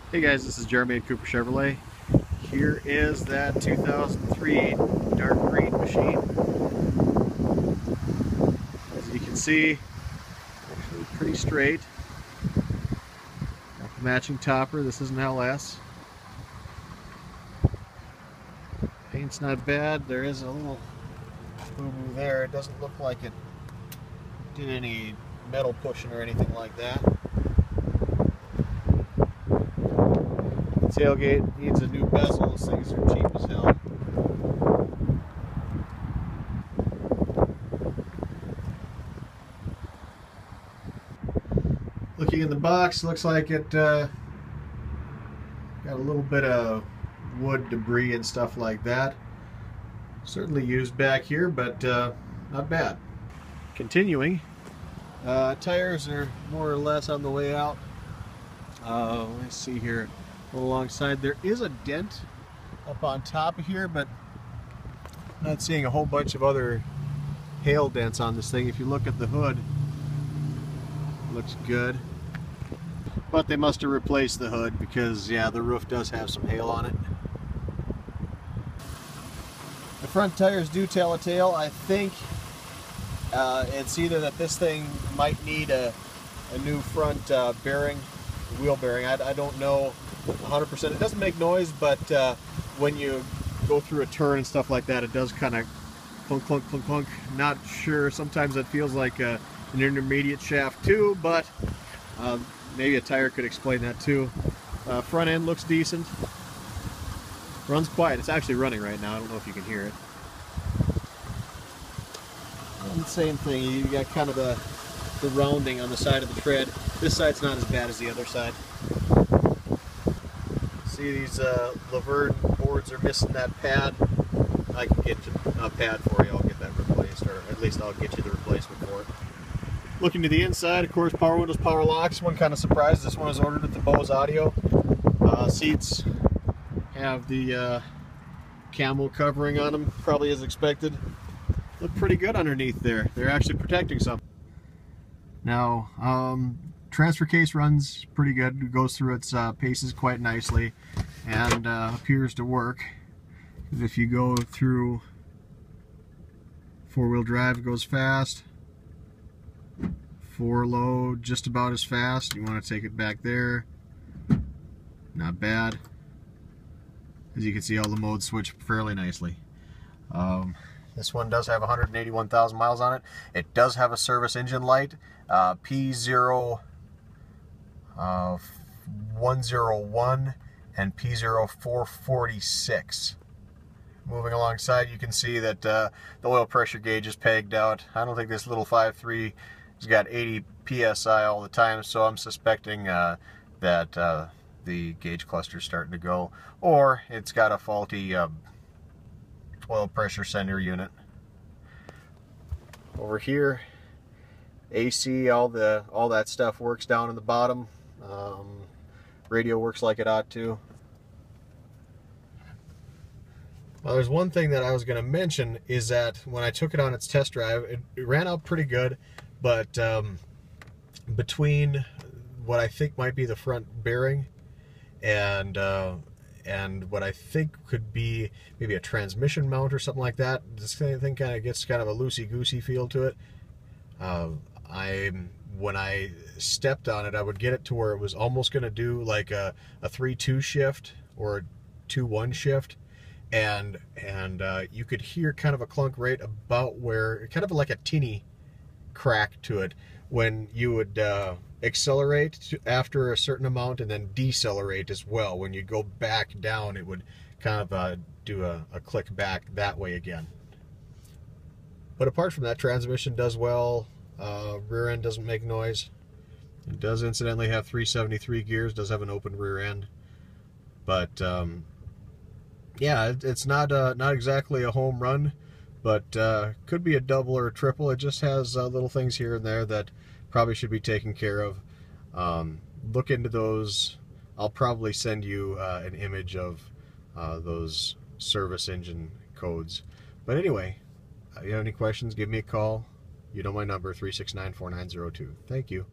Hey guys, this is Jeremy at Kupper Chevrolet. Here is that 2003 dark green machine. As you can see, actually pretty straight. Got the matching topper. This is an LS. Paint's not bad. There is a little boo-boo there. It doesn't look like it did any metal pushing or anything like that. Tailgate needs a new bezel. Those things are cheap as hell. Looking in the box, looks like it got a little bit of wood debris and stuff like that. Certainly used back here, but not bad. Continuing, tires are more or less on the way out. Let's see here. Alongside, there is a dent up on top of here, but I'm not seeing a whole bunch of other hail dents on this thing. If you look at the hood, it looks good, but they must have replaced the hood because yeah, the roof does have some hail on it. The front tires do tell a tale. I think it's either that this thing might need a new front bearing, wheel bearing. I don't know 100%. It doesn't make noise, but when you go through a turn and stuff like that, it does kind of clunk, clunk, clunk, clunk. Not sure. Sometimes it feels like an intermediate shaft too, but maybe a tire could explain that too. Front end looks decent. Runs quiet. It's actually running right now. I don't know if you can hear it. And same thing. You got kind of the rounding on the side of the tread. This side's not as bad as the other side. See, these Laverne boards are missing that pad. I can get a pad for you. I'll get that replaced, or at least I'll get you the replacement for it. Looking to the inside, of course, power windows, power locks. One kind of surprised. This one is ordered at the Bose Audio. Seats have the camo covering on them, probably as expected. Look pretty good underneath there. They're actually protecting something. Now, transfer case runs pretty good. It goes through its paces quite nicely and appears to work. If you go through four-wheel drive, it goes fast. Four low, just about as fast. You want to take it back there. Not bad. As you can see, all the modes switch fairly nicely. This one does have 181,000 miles on it. It does have a service engine light, P0101 and P0446. Moving alongside, you can see that the oil pressure gauge is pegged out. I don't think this little 5.3 has got 80 psi all the time, so I'm suspecting that the gauge cluster is starting to go, or it's got a faulty oil pressure sender unit. Over here, AC, all that stuff works down in the bottom. Radio works like it ought to. Well, there's one thing that I was going to mention is that when I took it on its test drive, it ran out pretty good, but between what I think might be the front bearing and what I think could be maybe a transmission mount or something like that, this thing kind of gets kind of a loosey-goosey feel to it. When I stepped on it, I would get it to where it was almost going to do like a 3-2 shift or a 2-1 shift, and you could hear kind of a clunk right about where, kind of like a tinny crack to it when you would accelerate after a certain amount and then decelerate as well. When you go back down, it would kind of do a click back that way again. But apart from that, transmission does well. Rear end doesn't make noise. It does incidentally have 373 gears, does have an open rear end. But yeah, it's not exactly a home run, but could be a double or a triple. It just has little things here and there that probably should be taken care of. Look into those. I'll probably send you an image of those service engine codes. But anyway, if you have any questions, give me a call. You know my number, 369-4902. Thank you.